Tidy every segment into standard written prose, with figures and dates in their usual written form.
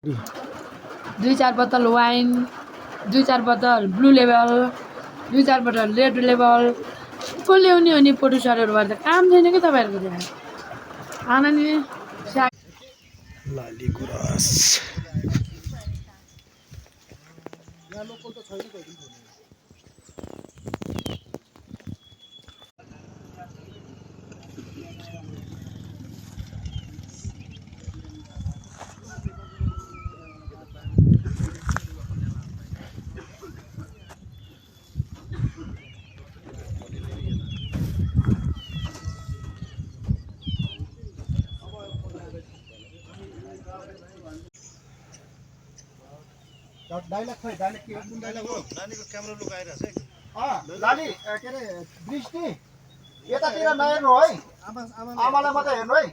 2-4 बोतल वाइन, 2-4 बोतल blue label, 2-4 बोतल रेड लेबल को ल्याउने हो नि प्रोड्युसरहरू भएर काम छैन कि तपाईँहरूको त्यहाँ खाना नि लाली गुराँस यहाँ लोकल त छैन कहिले पनि। डाइलग खै डाइलग के कुन डाइलग हो? नानीको क्यामेरा लुकाइरहेछ है। लाली के अरे दृष्टि यतातिर नहेर्नु है, आमालाई मात्रै हेर्नु है।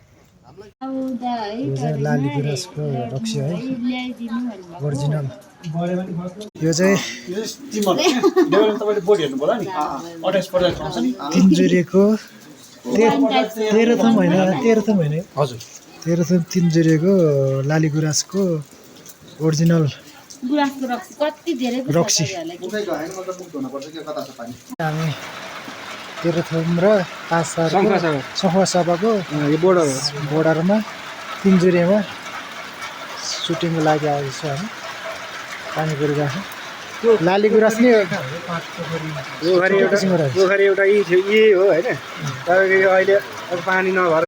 यो चाहिँ लाली गुराँसको रक्सी है ओरिजिनल यो चाहिँ तपाईँले बोर्ड हेर्नु होला नि 28% आउँछ नि तिनजुरेको तेह्रथुम होइन हजुर तेह्रथुम तिनजुरेको लाली गुराँसको ओरिजिनल गुराँसको रक्सी कति धेरै रक्सी मुखैको हैन मतलब मुक्त हुनुपर्छ के कता छ पानी। हामी तेह्रथुम र सखुवासभाको यो बोर्डर बोर्डरमा तिनजुरेमा सुटिङको लागि आएको छ हामी पानी परिरहेको छ लाली गुराँस नै पोखरी एउटा यही थियो यही हो होइन तपाईँको यो अहिले अब पानी नभएर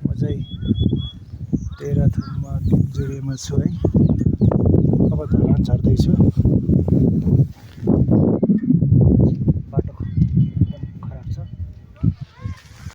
म चाहिँ तेह्रथुममा तिनजुरेमा छु है अब धरान झर्दैछु